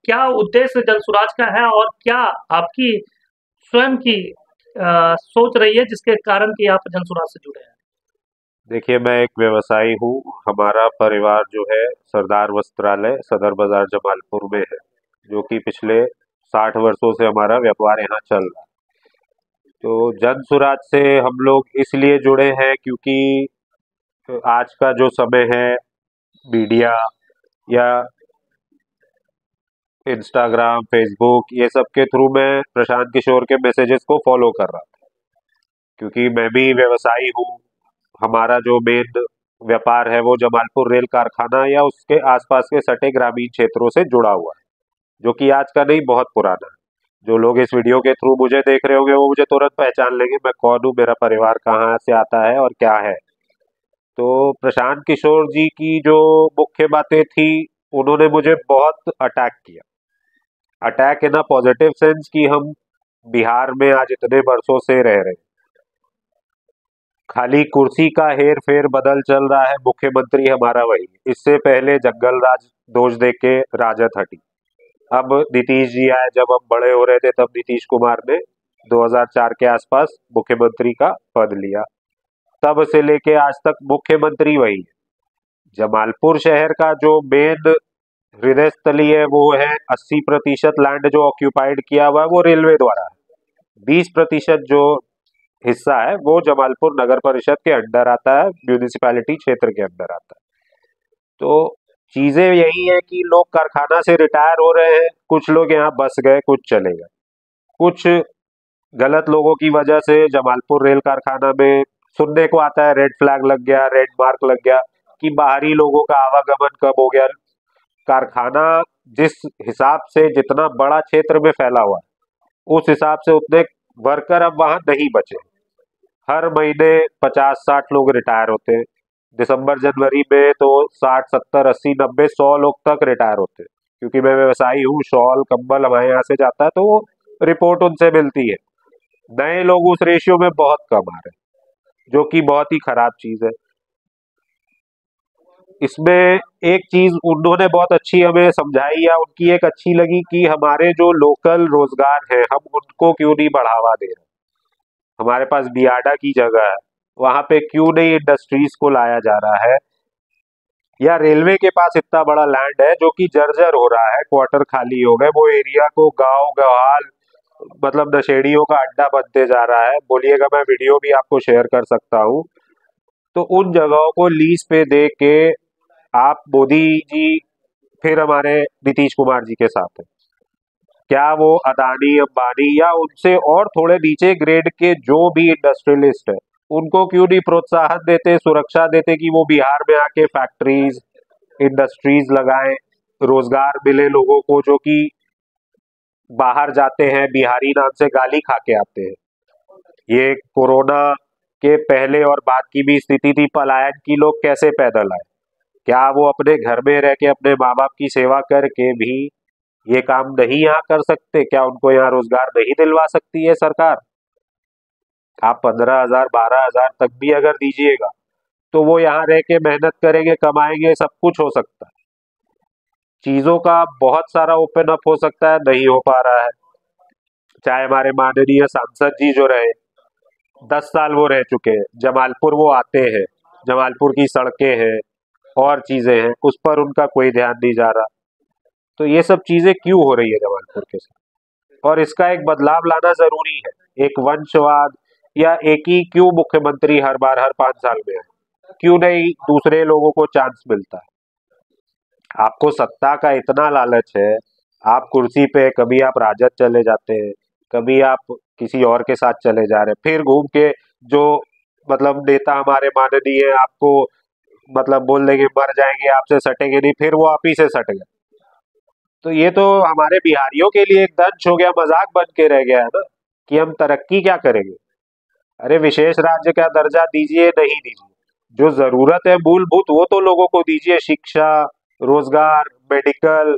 क्या उद्देश्य जनसुराज का है और क्या आपकी स्वयं की सोच रही है जिसके कारण कि आप जनसुराज से जुड़े हैं? देखिए, मैं एक व्यवसायी हूँ। हमारा परिवार जो है सरदार वस्त्रालय सदर बाजार जमालपुर में है, जो कि पिछले 60 वर्षों से हमारा व्यापार यहाँ चल रहा है। तो जन सुराज से हम लोग इसलिए जुड़े हैं क्योंकि आज का जो समय है, मीडिया या इंस्टाग्राम, फेसबुक, ये सब के थ्रू मैं प्रशांत किशोर के मैसेजेस को फॉलो कर रहा था, क्योंकि मैं भी व्यवसायी हूँ। हमारा जो मेन व्यापार है वो जमालपुर रेल कारखाना या उसके आसपास के सटे ग्रामीण क्षेत्रों से जुड़ा हुआ है, जो कि आज का नहीं, बहुत पुराना है। जो लोग इस वीडियो के थ्रू मुझे देख रहे होंगे वो मुझे तुरंत पहचान लेंगे, मैं कौन हूँ, मेरा परिवार कहाँ से आता है और क्या है। तो प्रशांत किशोर जी की जो मुख्य बातें थी, उन्होंने मुझे बहुत अटैक किया। Attack in a positive sense कि हम बिहार में आज इतने वर्षों से रह रहे हैं, खाली कुर्सी का हेर फेर बदल चल रहा है, मुख्यमंत्री हमारा वही। इससे पहले जंगल राज दोष दे के राजद हटी। अब नीतीश जी आए, जब हम बड़े हो रहे थे तब नीतीश कुमार ने 2004 के आसपास मुख्यमंत्री का पद लिया। तब से लेके आज तक मुख्यमंत्री वही है। जमालपुर शहर का जो मेन हृदय स्थली है वो है 80% लैंड जो ऑक्यूपाइड किया हुआ है वो रेलवे द्वारा है। 20% जो हिस्सा है वो जमालपुर नगर परिषद के अंडर आता है, म्यूनिसिपैलिटी क्षेत्र के अंदर आता है। तो चीजें यही है कि लोग कारखाना से रिटायर हो रहे हैं, कुछ लोग यहाँ बस गए, कुछ चले गए। कुछ गलत लोगों की वजह से जमालपुर रेल कारखाना में सुनने को आता है रेड फ्लैग लग गया, रेड मार्क लग गया, कि बाहरी लोगों का आवागमन कम हो गया। कारखाना जिस हिसाब से जितना बड़ा क्षेत्र में फैला हुआ है, उस हिसाब से उतने वर्कर अब वहां नहीं बचे। हर महीने 50-60 लोग रिटायर होते हैं। दिसंबर जनवरी में तो 60-70-80-90-100 लोग तक रिटायर होते हैं, क्योंकि मैं व्यवसायी हूँ। शॉल कंबल हमारे यहाँ से जाता है, तो वो रिपोर्ट उनसे मिलती है। नए लोग उस रेशियो में बहुत कम आ रहे हैं, जो कि बहुत ही खराब चीज है। इसमें एक चीज उन्होंने बहुत अच्छी हमें समझाई या उनकी एक अच्छी लगी कि हमारे जो लोकल रोजगार है हम उनको क्यों नहीं बढ़ावा दे रहे। हमारे पास बियाडा की जगह है, वहां पे क्यों नहीं इंडस्ट्रीज को लाया जा रहा है। या रेलवे के पास इतना बड़ा लैंड है जो कि जर्जर हो रहा है, क्वार्टर खाली हो गए, वो एरिया को गांव गवाल मतलब नशेड़ियों का अड्डा बनते जा रहा है। बोलिएगा, मैं वीडियो भी आपको शेयर कर सकता हूँ। तो उन जगहों को लीज पे दे के आप मोदी जी फिर हमारे नीतीश कुमार जी के साथ है, क्या वो अदानी अंबानी या उनसे और थोड़े नीचे ग्रेड के जो भी इंडस्ट्रियलिस्ट है उनको क्यों नहीं प्रोत्साहन देते, सुरक्षा देते कि वो बिहार में आके फैक्ट्रीज इंडस्ट्रीज लगाएं, रोजगार मिले लोगों को, जो कि बाहर जाते हैं बिहारी नाम से गाली खा के आते हैं। ये कोरोना के पहले और बाद की भी स्थिति थी, पलायन की, लोग कैसे पैदल आए। क्या वो अपने घर में रह के अपने माँ बाप की सेवा करके भी ये काम नहीं यहाँ कर सकते? क्या उनको यहाँ रोजगार नहीं दिलवा सकती है सरकार? आप 15,000 12,000 तक भी अगर दीजिएगा तो वो यहाँ रह के मेहनत करेंगे, कमाएंगे, सब कुछ हो सकता है। चीजों का बहुत सारा ओपन अप हो सकता है, नहीं हो पा रहा है। चाहे हमारे माननीय सांसद जी जो रहे, 10 साल वो रह चुके हैं, जमालपुर वो आते हैं, जमालपुर की सड़कें हैं और चीजें हैं, उस पर उनका कोई ध्यान नहीं जा रहा। तो ये सब चीजें क्यों हो रही है जमालपुर के साथ, और इसका एक बदलाव लाना जरूरी है। एक वंशवाद या एक ही क्यों मुख्यमंत्री हर बार हर 5 साल में है, क्यों नहीं दूसरे लोगों को चांस मिलता है? आपको सत्ता का इतना लालच है, आप कुर्सी पे, कभी आप राजद चले जाते हैं, कभी आप किसी और के साथ चले जा रहे हैं, फिर घूम के जो मतलब नेता हमारे माननीय आपको मतलब बोल देंगे मर जाएंगे, आपसे सटेंगे नहीं, फिर वो आप ही से सट गए। तो ये तो हमारे बिहारियों के लिए एक दंश हो गया, मजाक बन के रह गया है ना, कि हम तरक्की क्या करेंगे। अरे विशेष राज्य का दर्जा दीजिए, नहीं दीजिए, जो जरूरत है मूलभूत वो तो लोगों को दीजिए, शिक्षा, रोजगार, मेडिकल,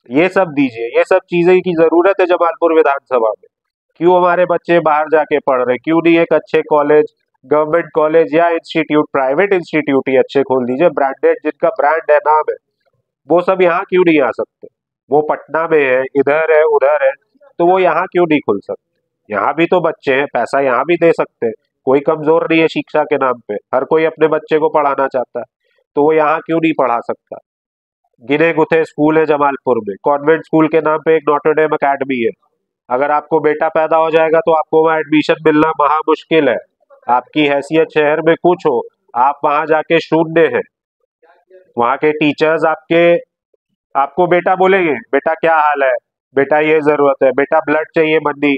ये सब दीजिए। ये सब चीजें की जरूरत है जमालपुर विधानसभा में। क्यों हमारे बच्चे बाहर जाके पढ़ रहे, क्यों नहीं एक अच्छे कॉलेज, गवर्नमेंट कॉलेज या इंस्टीट्यूट, प्राइवेट इंस्टीट्यूट ही अच्छे खोल दीजिए, ब्रांडेड, जिनका ब्रांड है, नाम है, वो सब यहाँ क्यों नहीं आ सकते? वो पटना में है, इधर है, उधर है, तो वो यहाँ क्यों नहीं खुल सकते? यहाँ भी तो बच्चे हैं, पैसा यहाँ भी दे सकते हैं। कोई कमजोर नहीं है शिक्षा के नाम पे, हर कोई अपने बच्चे को पढ़ाना चाहता है, तो वो यहाँ क्यों नहीं पढ़ा सकता? गिने गुथे स्कूल है जमालपुर में, कॉन्वेंट स्कूल के नाम पे एक नॉटरडेम अकेडमी है। अगर आपको बेटा पैदा हो जाएगा तो आपको वहाँ एडमिशन मिलना महा मुश्किल है। आपकी हैसियत शहर में कुछ हो, आप वहां जाके शून्य हैं। वहाँ के टीचर्स आपको बेटा बोलेंगे, बेटा क्या हाल है, बेटा ये जरूरत है, बेटा ब्लड चाहिए मन्नी।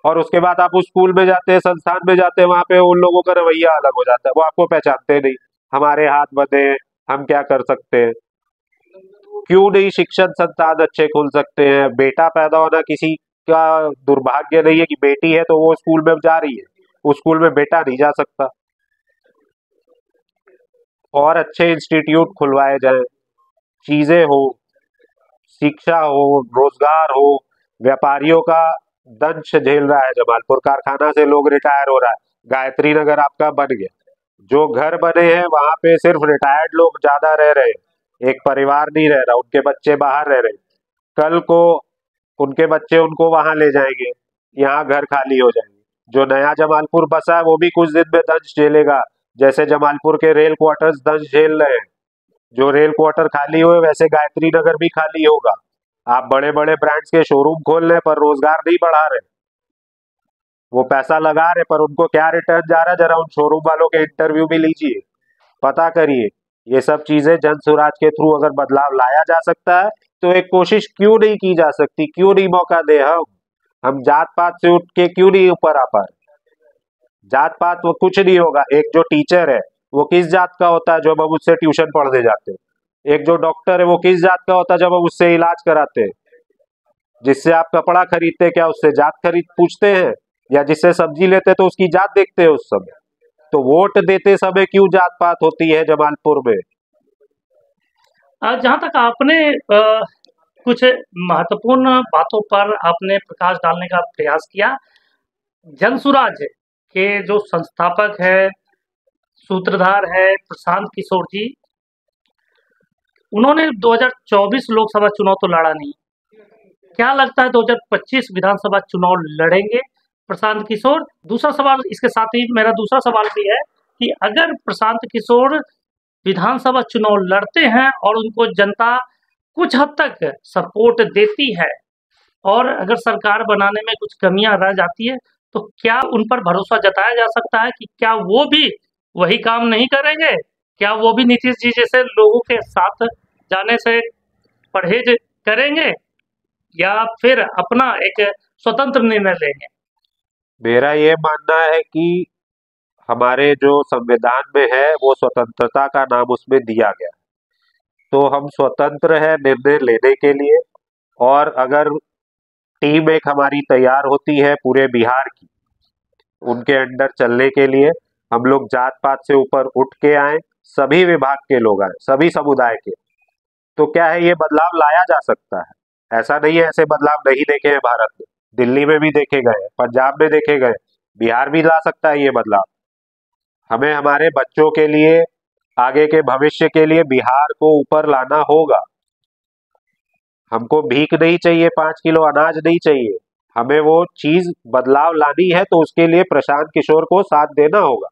और उसके बाद आप उस स्कूल में जाते हैं, संस्थान में जाते हैं, वहां पे उन लोगों का रवैया अलग हो जाता है, वो आपको पहचानते नहीं। हमारे हाथ बंधे हैं, हम क्या कर सकते हैं? क्यों नहीं शिक्षण संस्थान अच्छे खुल सकते हैं? बेटा पैदा होना किसी का दुर्भाग्य नहीं है कि बेटी है तो वो स्कूल में जा रही है, उस स्कूल में बेटा नहीं जा सकता। और अच्छे इंस्टीट्यूट खुलवाए जाएं, चीजें हो, शिक्षा हो, रोजगार हो। व्यापारियों का दंश झेल रहा है जमालपुर, कारखाना से लोग रिटायर हो रहा है। गायत्री नगर आपका बन गया, जो घर बने हैं वहां पे सिर्फ रिटायर्ड लोग ज्यादा रह रहे हैं, एक परिवार नहीं रह रहा, उनके बच्चे बाहर रह रहे हैं। कल को उनके बच्चे उनको वहां ले जाएंगे, यहाँ घर खाली हो जाएंगे। जो नया जमालपुर बसा है वो भी कुछ दिन में दंश झेलेगा, जैसे जमालपुर के रेल क्वार्टर्स दंश झेल रहे हैं। जो रेल क्वार्टर खाली हुए वैसे गायत्री नगर भी खाली होगा। आप बड़े बड़े ब्रांड्स के शोरूम खोल रहे पर रोजगार नहीं बढ़ा रहे, वो पैसा लगा रहे पर उनको क्या रिटर्न जा रहा है, जरा उन शोरूम वालों के इंटरव्यू भी लीजिए, पता करिए। ये सब चीजें जन सुराज के थ्रू अगर बदलाव लाया जा सकता है तो एक कोशिश क्यों नहीं की जा सकती? क्यों नहीं मौका दे हम जात पात से उठ के क्यों नहीं ऊपर आ पा रहे? जात पात वो कुछ नहीं होगा। एक जो टीचर है वो किस जात का होता है, जब हम उससे ट्यूशन पढ़ने जाते हैं? एक जो डॉक्टर है वो किस जात का होता है, जब हम उससे इलाज कराते हैं? जिससे आप कपड़ा खरीदते हैं, क्या उससे जात खरीद पूछते हैं? या जिससे सब्जी लेते हैं तो उसकी जात देखते हैं उस समय? तो वोट देते समय क्यों जात पात होती है जमालपुर में? जहाँ तक आपने कुछ महत्वपूर्ण बातों पर आपने प्रकाश डालने का प्रयास किया। जनसुराज के जो संस्थापक है, सूत्रधार है प्रशांत किशोर जी, उन्होंने 2024 लोकसभा चुनाव तो लड़ा नहीं। क्या लगता है 2025 विधानसभा चुनाव लड़ेंगे प्रशांत किशोर? दूसरा सवाल इसके साथ ही मेरा दूसरा सवाल भी है कि अगर प्रशांत किशोर विधानसभा चुनाव लड़ते हैं और उनको जनता कुछ हद तक सपोर्ट देती है और अगर सरकार बनाने में कुछ कमियां रह जाती है, तो क्या उन पर भरोसा जताया जा सकता है कि क्या वो भी वही काम नहीं करेंगे? क्या वो भी नीतीश जी जैसे लोगों के साथ जाने से परहेज करेंगे या फिर अपना एक स्वतंत्र निर्णय लेंगे? मेरा ये मानना है कि हमारे जो संविधान में है वो स्वतंत्रता का नाम उसमें दिया गया है। तो हम स्वतंत्र है निर्णय लेने के लिए। और अगर टीम एक हमारी तैयार होती है पूरे बिहार की उनके अंडर चलने के लिए, हम लोग जात पात से ऊपर उठ के आए, सभी विभाग के लोग आए, सभी समुदाय के, तो क्या है ये बदलाव लाया जा सकता है। ऐसा नहीं है ऐसे बदलाव नहीं देखे हैं भारत में, दिल्ली में भी देखे गए, पंजाब में देखे गए, बिहार भी ला सकता है ये बदलाव। हमें हमारे बच्चों के लिए, आगे के भविष्य के लिए बिहार को ऊपर लाना होगा। हमको भीख नहीं चाहिए, 5 किलो अनाज नहीं चाहिए, हमें वो चीज बदलाव लानी है, तो उसके लिए प्रशांत किशोर को साथ देना होगा।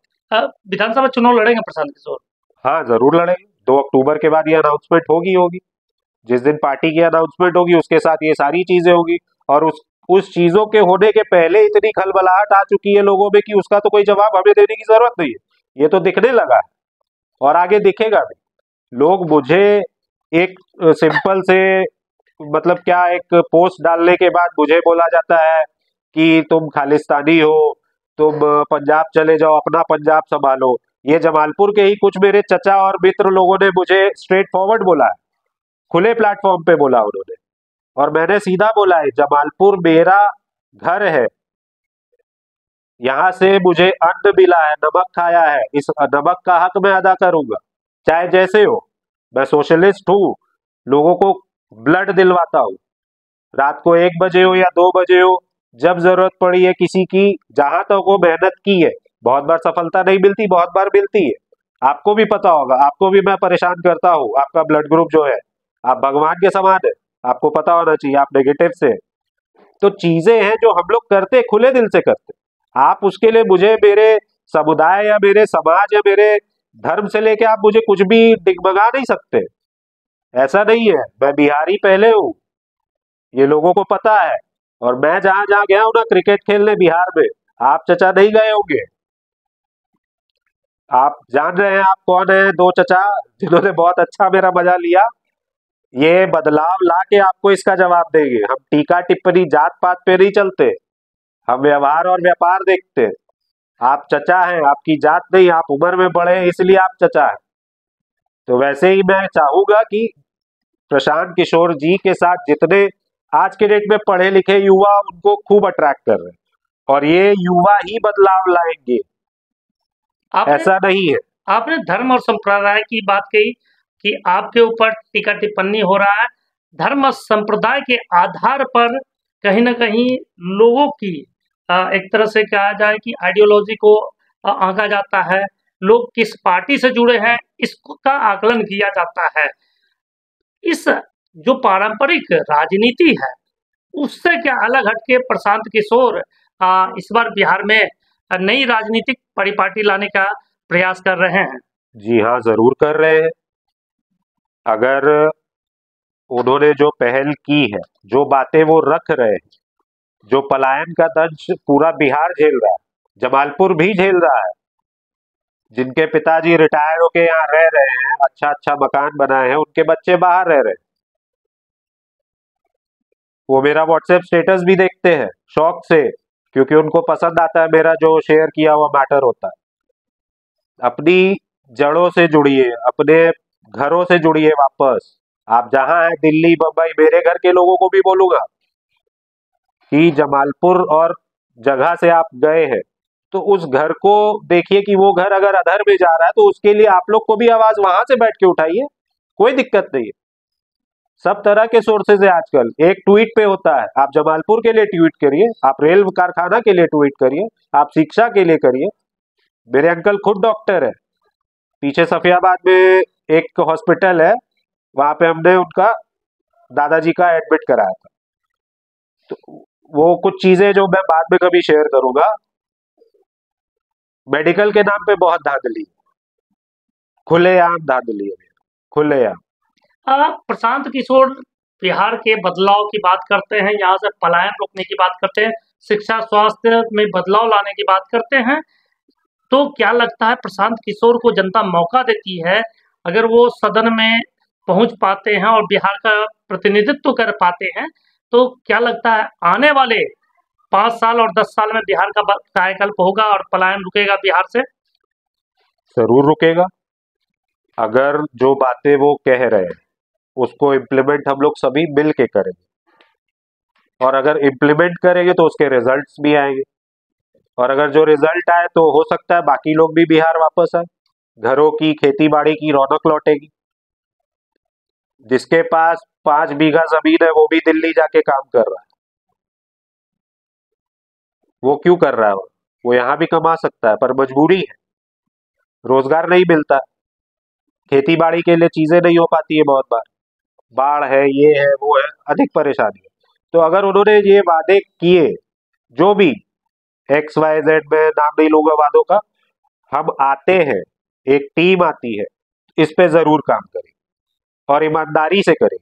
विधानसभा चुनाव लड़ेंगे प्रशांत किशोर? हाँ जरूर लड़ेंगे, 2 अक्टूबर के बाद ये अनाउंसमेंट होगी होगी। जिस दिन पार्टी की अनाउंसमेंट होगी उसके साथ ये सारी चीजें होगी। और उस चीजों के होने के पहले इतनी खलबलाहट आ चुकी है लोगों में कि उसका तो कोई जवाब हमें देने की जरूरत नहीं है, ये तो दिखने लगा है और आगे दिखेगा भी। लोग मुझे एक सिंपल से, मतलब क्या, एक पोस्ट डालने के बाद मुझे बोला जाता है कि तुम खालिस्तानी हो, तुम पंजाब चले जाओ, अपना पंजाब संभालो। ये जमालपुर के ही कुछ मेरे चचा और मित्र लोगों ने मुझे स्ट्रेट फॉरवर्ड बोला है, खुले प्लेटफॉर्म पे बोला उन्होंने। और मैंने सीधा बोला है जमालपुर मेरा घर है, यहाँ से मुझे अन्न मिला है, नमक खाया है, इस नमक का हक मैं अदा करूंगा, चाहे जैसे हो। मैं सोशलिस्ट हूँ, लोगों को ब्लड दिलवाता हूँ, रात को 1 बजे हो या 2 बजे हो, जब जरूरत पड़ी है किसी की, जहां तक वो मेहनत की है। बहुत बार सफलता नहीं मिलती, बहुत बार मिलती है, आपको भी पता होगा, आपको भी मैं परेशान करता हूँ। आपका ब्लड ग्रुप जो है, आप भगवान के समान है, आपको पता होना चाहिए, आप नेगेटिव से। तो चीजें हैं जो हम लोग करते, खुले दिल से करते। आप उसके लिए मुझे मेरे समुदाय या मेरे समाज या मेरे धर्म से लेके आप मुझे कुछ भी डिगमगा नहीं सकते। ऐसा नहीं है, मैं बिहारी पहले हूँ, ये लोगों को पता है। और मैं जहां जहां गया हूं ना क्रिकेट खेलने बिहार में, आप चचा नहीं गए होंगे। आप जान रहे हैं आप कौन है, दो चचा जिन्होंने बहुत अच्छा मेरा मजा लिया। ये बदलाव ला के आपको इसका जवाब देंगे। हम टीका टिप्पणी जात पात पे नहीं चलते, हम व्यवहार और व्यापार देखते हैं। आप चचा हैं, आपकी जात नहीं, आप उम्र में बड़े हैं इसलिए आप चचा हैं। तो वैसे ही मैं चाहूंगा कि प्रशांत किशोर जी के साथ जितने आज के डेट में पढ़े लिखे युवा उनको खूब अट्रैक्ट कर रहे हैं, और ये युवा ही बदलाव लाएंगे, ऐसा नहीं है। आपने धर्म और संप्रदाय की बात कही कि आपके ऊपर टीका टिप्पणी हो रहा है। धर्म और संप्रदाय के आधार पर कहीं ना कहीं लोगों की एक तरह से कहा जाए कि आइडियोलॉजी को आंका जाता है। लोग किस पार्टी से जुड़े हैं इसका आकलन किया जाता है। इस जो पारंपरिक राजनीति है उससे क्या अलग हटके प्रशांत किशोर इस बार बिहार में नई राजनीतिक परिपाटी लाने का प्रयास कर रहे हैं? जी हाँ, जरूर कर रहे हैं। अगर उन्होंने जो पहल की है, जो बातें वो रख रहे हैं, जो पलायन का दंश पूरा बिहार झेल रहा है, जमालपुर भी झेल रहा है, जिनके पिताजी रिटायर होके यहाँ रह रहे हैं, अच्छा अच्छा मकान बनाए हैं, उनके बच्चे बाहर रह रहे हैं, वो मेरा व्हाट्सएप स्टेटस भी देखते हैं शौक से, क्योंकि उनको पसंद आता है मेरा जो शेयर किया हुआ मैटर होता है। अपनी जड़ों से जुड़िए, अपने घरों से जुड़िए वापस। आप जहां हैं, दिल्ली बम्बई, मेरे घर के लोगों को भी बोलूंगा कि जमालपुर और जगह से आप गए हैं तो उस घर को देखिए कि वो घर अगर अधर में जा रहा है तो उसके लिए आप लोग को भी आवाज वहां से बैठ के उठाइए, कोई दिक्कत नहीं है। सब तरह के सोर्सेज है आजकल, एक ट्वीट पे होता है। आप जमालपुर के लिए ट्वीट करिए, आप रेल कारखाना के लिए ट्वीट करिए, आप शिक्षा के लिए करिए। मेरे अंकल खुद डॉक्टर है, पीछे सफियाबाद में एक हॉस्पिटल है, वहां पे हमने उनका दादाजी का एडमिट कराया था। तो वो कुछ चीजें जो मैं बाद में कभी शेयर करूंगा। मेडिकल के नाम पे बहुत धांधली, खुलेआम धांधली है, खुलेआम। प्रशांत किशोर बिहार के बदलाव की बात करते हैं, यहाँ से पलायन रोकने की बात करते हैं, शिक्षा स्वास्थ्य में बदलाव लाने की बात करते हैं। तो क्या लगता है प्रशांत किशोर को जनता मौका देती है, अगर वो सदन में पहुंच पाते हैं और बिहार का प्रतिनिधित्व कर पाते हैं, तो क्या लगता है आने वाले 5 साल और 10 साल में बिहार का कायाकल्प होगा और पलायन रुकेगा बिहार से? जरूर रुकेगा, अगर जो बातें वो कह रहे हैं उसको इम्प्लीमेंट हम लोग सभी मिल के करेंगे, और अगर इम्प्लीमेंट करेंगे तो उसके रिजल्ट्स भी आएंगे। और अगर जो रिजल्ट आए तो हो सकता है बाकी लोग भी बिहार वापस आए, घरों की खेती बाड़ी की रौनक लौटेगी। जिसके पास 5 बीघा जमीन है वो भी दिल्ली जाके काम कर रहा है। वो क्यों कर रहा है? वो यहाँ भी कमा सकता है, पर मजबूरी है, रोजगार नहीं मिलता, खेती बाड़ी के लिए चीजें नहीं हो पाती है, बहुत बार बाढ़ है, ये है, वो है, अधिक परेशानी है। तो अगर उन्होंने ये वादे किए, जो भी XYZ, में नाम नहीं लूंगा वादों का, हम आते हैं, एक टीम आती है, इस पे जरूर काम करें और ईमानदारी से करें।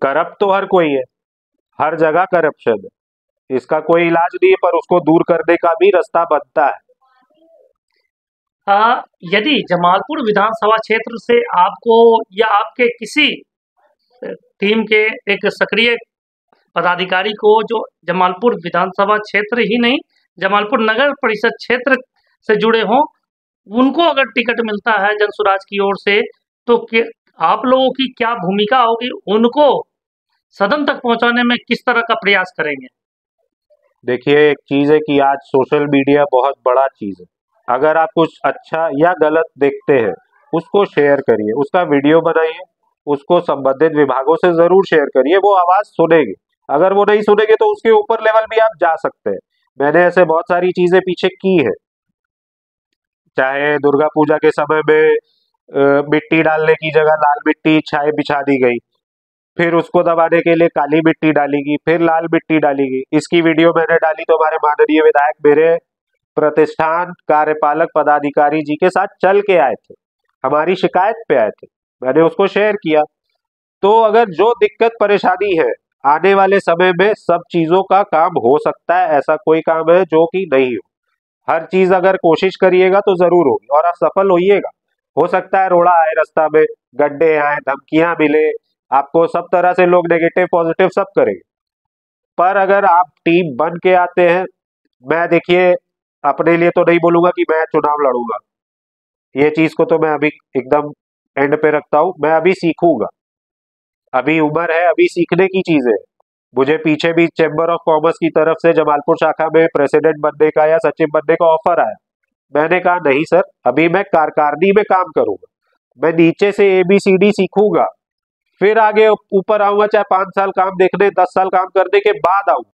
करप्ट तो हर कोई है, हर जगह करप्शन है, इसका कोई इलाज नहीं है, पर उसको दूर करने का भी रास्ता बनता है। यदि जमालपुर विधानसभा क्षेत्र से आपको या आपके किसी टीम के एक सक्रिय पदाधिकारी को जो जमालपुर विधानसभा क्षेत्र ही नहीं, जमालपुर नगर परिषद क्षेत्र से जुड़े हों, उनको अगर टिकट मिलता है जनसुराज की ओर से, तो आप लोगों की क्या भूमिका होगी? उनको सदन तक पहुंचाने में किस तरह का प्रयास करेंगे? देखिए, एक चीज है कि आज सोशल मीडिया बहुत बड़ा चीज है। अगर आप कुछ अच्छा या गलत देखते हैं उसको शेयर करिए, उसका वीडियो बनाइए, उसको संबंधित विभागों से जरूर शेयर करिए, वो आवाज सुनेंगे। अगर वो नहीं सुनेंगे तो उसके ऊपर लेवल भी आप जा सकते हैं। मैंने ऐसे बहुत सारी चीजें पीछे की है, चाहे दुर्गा पूजा के समय में मिट्टी डालने की जगह लाल मिट्टी छाए बिछा दी गई, फिर उसको दबाने के लिए काली मिट्टी डालेगी, फिर लाल मिट्टी डालेगी। इसकी वीडियो मैंने डाली तो हमारे माननीय विधायक मेरे प्रतिष्ठान कार्यपालक पदाधिकारी जी के साथ चल के आए थे, हमारी शिकायत पे आए थे, मैंने उसको शेयर किया। तो अगर जो दिक्कत परेशानी है, आने वाले समय में सब चीजों का काम हो सकता है, ऐसा कोई काम है जो कि नहीं हो। हर चीज अगर कोशिश करिएगा तो जरूर होगी और आप सफल होइएगा। हो सकता है रोड़ा आए, रास्ता में गड्ढे आए, धमकियां मिले, आपको सब तरह से लोग नेगेटिव पॉजिटिव सब करेंगे, पर अगर आप टीम बन के आते हैं, मैं देखिए अपने लिए तो नहीं बोलूंगा कि मैं चुनाव लड़ूंगा, ये चीज को तो मैं अभी एकदम एंड पे रखता हूं। मैं अभी सीखूंगा, अभी उम्र है, अभी सीखने की चीज है। मुझे पीछे भी चैम्बर ऑफ कॉमर्स की तरफ से जमालपुर शाखा में प्रेसिडेंट बनने का या सचिव बनने का ऑफर आया। मैंने कहा नहीं सर, अभी मैं कारकारनी में काम करूंगा, मैं नीचे से ABCD सीखूंगा, फिर आगे ऊपर आऊंगा, चाहे 5 साल काम देखने, 10 साल काम करने के बाद आऊंगा।